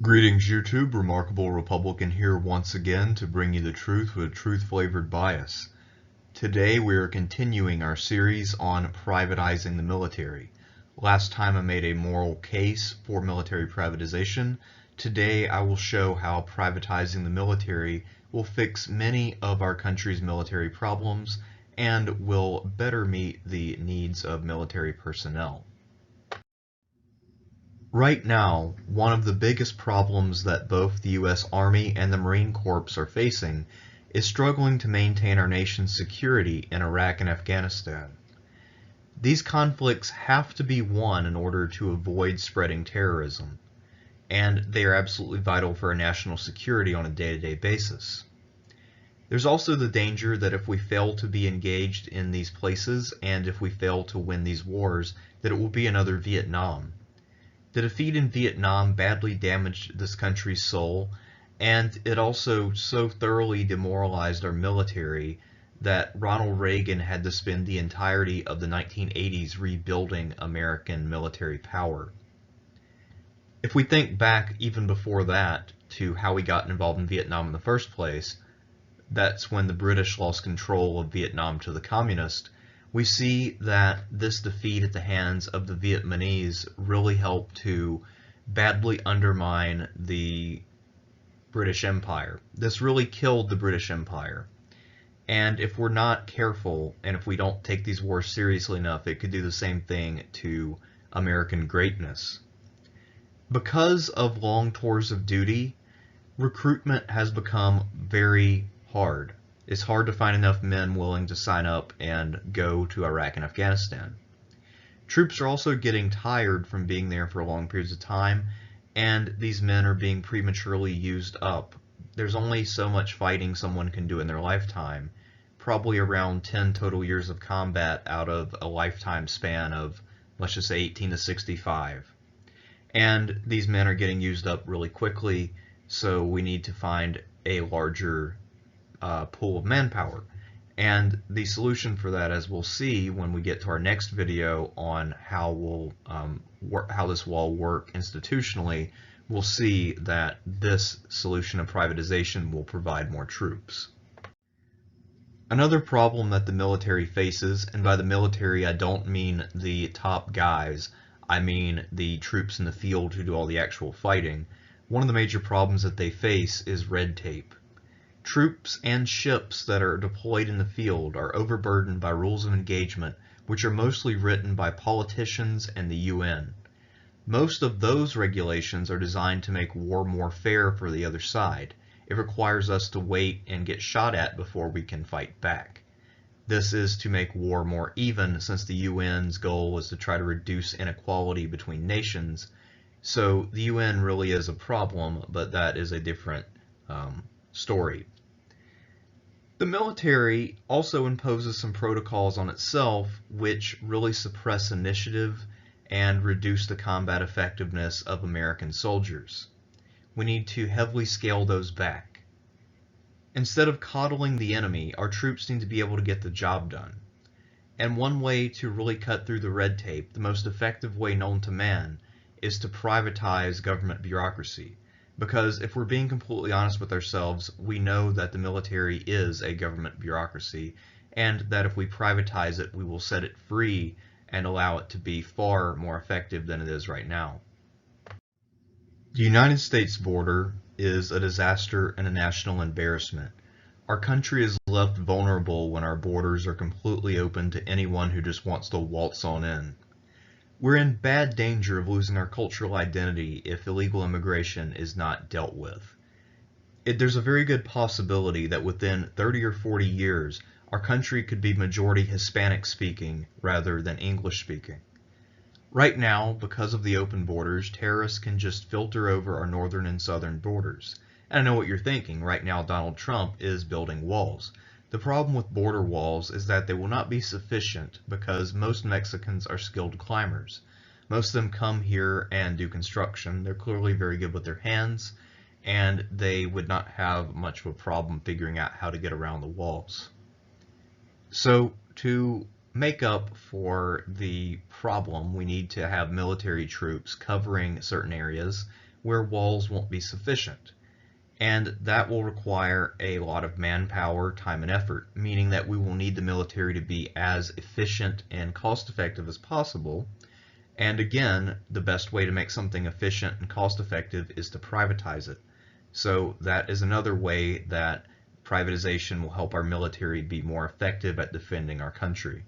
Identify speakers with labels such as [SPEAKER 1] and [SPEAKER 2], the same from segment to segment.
[SPEAKER 1] Greetings YouTube, Remarkable Republican here once again to bring you the truth with a truth-flavored bias. Today we are continuing our series on privatizing the military. Last time I made a moral case for military privatization. Today I will show how privatizing the military will fix many of our country's military problems and will better meet the needs of military personnel. Right now, one of the biggest problems that both the U.S. Army and the Marine Corps are facing is struggling to maintain our nation's security in Iraq and Afghanistan. These conflicts have to be won in order to avoid spreading terrorism, and they are absolutely vital for our national security on a day-to-day basis. There's also the danger that if we fail to be engaged in these places and if we fail to win these wars, that it will be another Vietnam. The defeat in Vietnam badly damaged this country's soul, and it also so thoroughly demoralized our military that Ronald Reagan had to spend the entirety of the 1980s rebuilding American military power. If we think back even before that to how we got involved in Vietnam in the first place, that's when the British lost control of Vietnam to the communists. We see that this defeat at the hands of the Vietnamese really helped to badly undermine the British Empire. This really killed the British Empire. And if we're not careful, and if we don't take these wars seriously enough, it could do the same thing to American greatness. Because of long tours of duty, recruitment has become very hard. It's hard to find enough men willing to sign up and go to Iraq and Afghanistan. Troops are also getting tired from being there for long periods of time, and these men are being prematurely used up. There's only so much fighting someone can do in their lifetime, probably around 10 total years of combat out of a lifetime span of, let's just say, 18 to 65. And these men are getting used up really quickly, so we need to find a larger pool of manpower. And the solution for that, as we'll see when we get to our next video on how this will all work institutionally, we'll see that this solution of privatization will provide more troops. Another problem that the military faces, and by the military I don't mean the top guys, I mean the troops in the field who do all the actual fighting, one of the major problems that they face is red tape. Troops and ships that are deployed in the field are overburdened by rules of engagement, which are mostly written by politicians and the UN. Most of those regulations are designed to make war more fair for the other side. It requires us to wait and get shot at before we can fight back. This is to make war more even, since the UN's goal is to try to reduce inequality between nations. So the UN really is a problem, but that is a different story. The military also imposes some protocols on itself which really suppress initiative and reduce the combat effectiveness of American soldiers. We need to heavily scale those back. Instead of coddling the enemy, our troops need to be able to get the job done. And one way to really cut through the red tape, the most effective way known to man, is to privatize government bureaucracy. Because if we're being completely honest with ourselves, we know that the military is a government bureaucracy, and that if we privatize it, we will set it free and allow it to be far more effective than it is right now. The United States border is a disaster and a national embarrassment. Our country is left vulnerable when our borders are completely open to anyone who just wants to waltz on in. We're in bad danger of losing our cultural identity if illegal immigration is not dealt with. There's a very good possibility that within 30 or 40 years, our country could be majority Hispanic speaking rather than English speaking. Right now, because of the open borders, terrorists can just filter over our northern and southern borders. And I know what you're thinking. Right now, Donald Trump is building walls. The problem with border walls is that they will not be sufficient because most Mexicans are skilled climbers. Most of them come here and do construction. They're clearly very good with their hands, and they would not have much of a problem figuring out how to get around the walls. So to make up for the problem, we need to have military troops covering certain areas. where walls won't be sufficient. And that will require a lot of manpower, time, and effort, meaning that we will need the military to be as efficient and cost-effective as possible. And again, the best way to make something efficient and cost-effective is to privatize it. So that is another way that privatization will help our military be more effective at defending our country.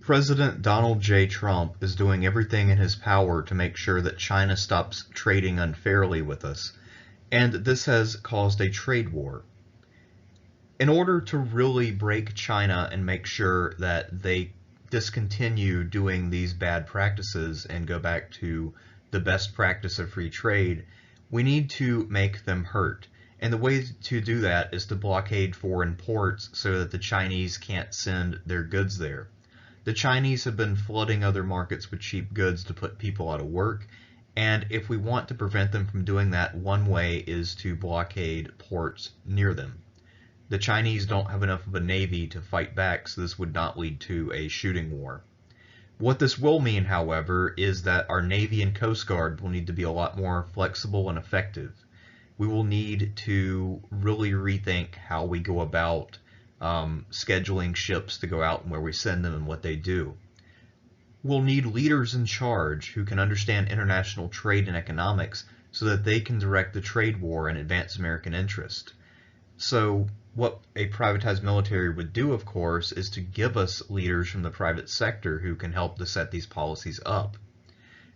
[SPEAKER 1] President Donald J. Trump is doing everything in his power to make sure that China stops trading unfairly with us, and this has caused a trade war. In order to really break China and make sure that they discontinue doing these bad practices and go back to the best practice of free trade, we need to make them hurt. And the way to do that is to blockade foreign ports so that the Chinese can't send their goods there. The Chinese have been flooding other markets with cheap goods to put people out of work, and if we want to prevent them from doing that, one way is to blockade ports near them. The Chinese don't have enough of a navy to fight back, so this would not lead to a shooting war. What this will mean, however, is that our Navy and Coast Guard will need to be a lot more flexible and effective. We will need to really rethink how we go about scheduling ships to go out and where we send them and what they do. We'll need leaders in charge who can understand international trade and economics so that they can direct the trade war and advance American interest. So what a privatized military would do, of course, is to give us leaders from the private sector who can help to set these policies up.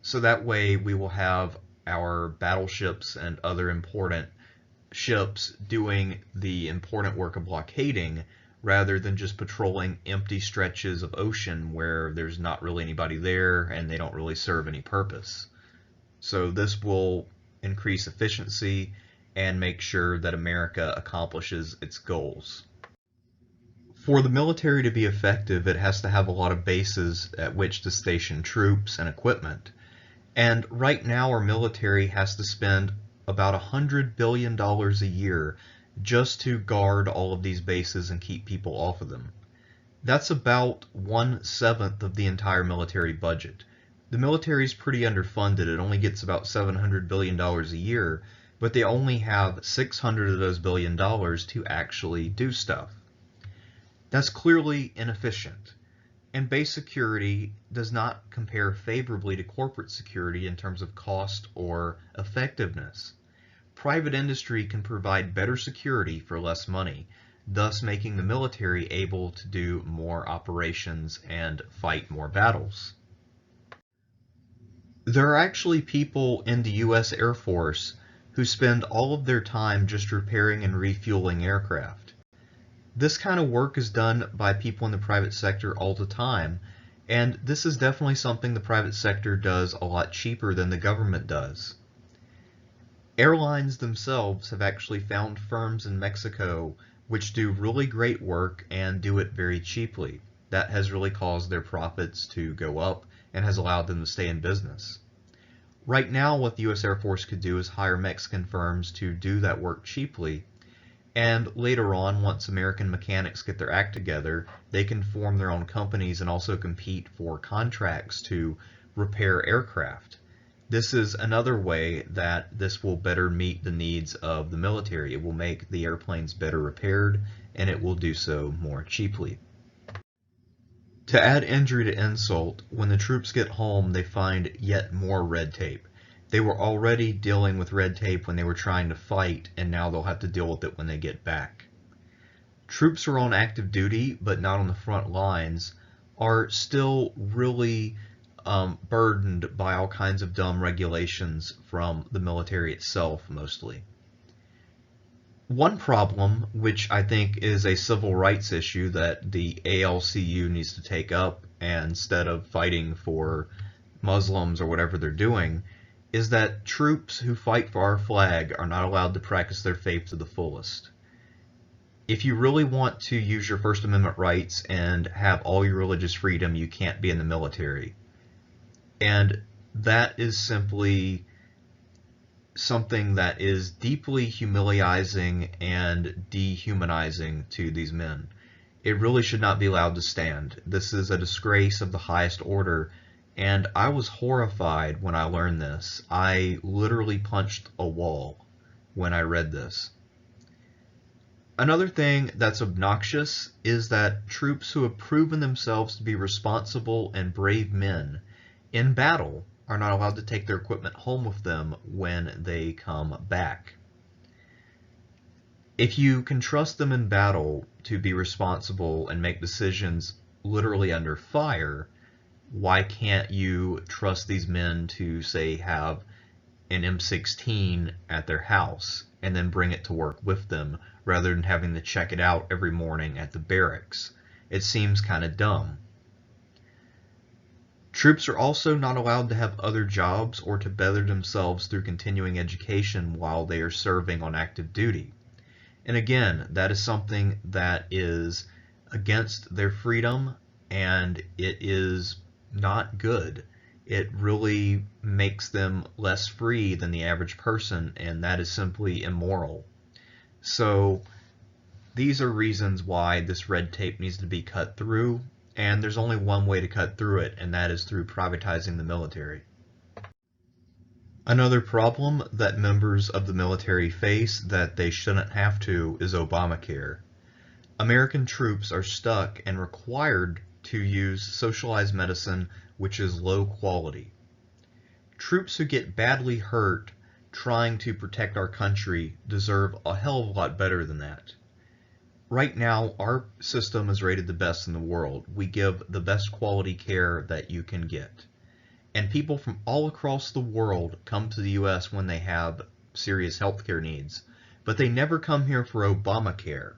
[SPEAKER 1] So that way we will have our battleships and other important ships doing the important work of blockading rather than just patrolling empty stretches of ocean where there's not really anybody there and they don't really serve any purpose. So this will increase efficiency and make sure that America accomplishes its goals. For the military to be effective, it has to have a lot of bases at which to station troops and equipment. And right now our military has to spend about $100 billion a year just to guard all of these bases and keep people off of them. That's about 1/7 of the entire military budget. The military is pretty underfunded. It only gets about $700 billion a year, but they only have 600 of those $1 billion to actually do stuff. That's clearly inefficient. And base security does not compare favorably to corporate security in terms of cost or effectiveness. Private industry can provide better security for less money, thus making the military able to do more operations and fight more battles. There are actually people in the U.S. Air Force who spend all of their time just repairing and refueling aircraft. This kind of work is done by people in the private sector all the time, and this is definitely something the private sector does a lot cheaper than the government does. Airlines themselves have actually found firms in Mexico which do really great work and do it very cheaply. That has really caused their profits to go up and has allowed them to stay in business. Right now, what the U.S. Air Force could do is hire Mexican firms to do that work cheaply, and later on, once American mechanics get their act together, they can form their own companies and also compete for contracts to repair aircraft. This is another way that this will better meet the needs of the military. It will make the airplanes better repaired, and it will do so more cheaply. To add injury to insult, when the troops get home, they find yet more red tape. They were already dealing with red tape when they were trying to fight, and now they'll have to deal with it when they get back. Troops who are on active duty, but not on the front lines, are still really burdened by all kinds of dumb regulations from the military itself, mostly. One problem, which I think is a civil rights issue that the ALCU needs to take up, and instead of fighting for Muslims or whatever they're doing, is that troops who fight for our flag are not allowed to practice their faith to the fullest. If you really want to use your First Amendment rights and have all your religious freedom, you can't be in the military. And that is simply something that is deeply humiliating and dehumanizing to these men. It really should not be allowed to stand. This is a disgrace of the highest order, And I was horrified when I learned this. I literally punched a wall when I read this. Another thing that's obnoxious is that troops who have proven themselves to be responsible and brave men in battle are not allowed to take their equipment home with them when they come back. If you can trust them in battle to be responsible and make decisions literally under fire, why can't you trust these men to, say, have an M16 at their house and then bring it to work with them rather than having to check it out every morning at the barracks? It seems kind of dumb. Troops are also not allowed to have other jobs or to better themselves through continuing education while they are serving on active duty. And again, that is something that is against their freedom, and it is not good. It really makes them less free than the average person, and that is simply immoral. So these are reasons why this red tape needs to be cut through, and there's only one way to cut through it, and that is through privatizing the military. Another problem that members of the military face that they shouldn't have to is Obamacare. American troops are stuck and required to use socialized medicine, which is low quality. Troops who get badly hurt trying to protect our country deserve a hell of a lot better than that. Right now, our system is rated the best in the world. We give the best quality care that you can get. And people from all across the world come to the US when they have serious healthcare needs, but they never come here for Obamacare.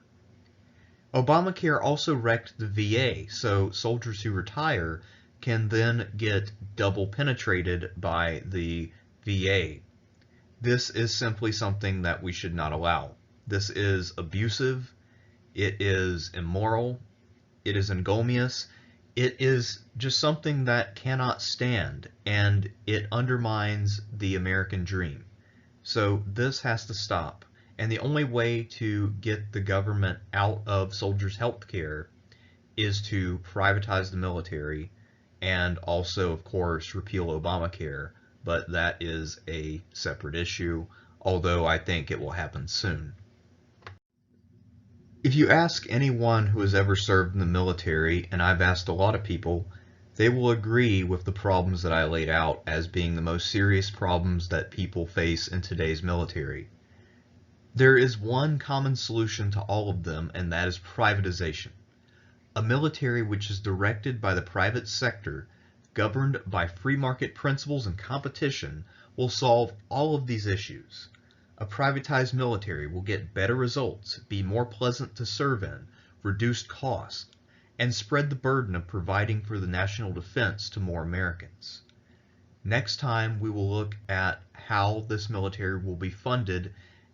[SPEAKER 1] Obamacare also wrecked the VA, so soldiers who retire can then get double penetrated by the VA. This is simply something that we should not allow. This is abusive, it is immoral, it is engomious, it is just something that cannot stand, and it undermines the American dream. So this has to stop. And the only way to get the government out of soldiers' health care is to privatize the military and also, of course, repeal Obamacare. But that is a separate issue, although I think it will happen soon. If you ask anyone who has ever served in the military, and I've asked a lot of people, they will agree with the problems that I laid out as being the most serious problems that people face in today's military. There is one common solution to all of them, and that is privatization. A military which is directed by the private sector, governed by free market principles and competition, will solve all of these issues. A privatized military will get better results, be more pleasant to serve in, reduce costs, and spread the burden of providing for the national defense to more Americans. Next time, we will look at how this military will be funded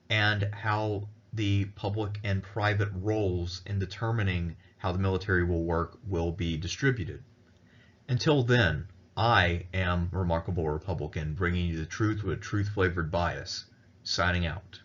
[SPEAKER 1] and how the public and private roles in determining how the military will work will be distributed. Until then, I am Remarkable Republican, bringing you the truth with a truth-flavored bias. Signing out.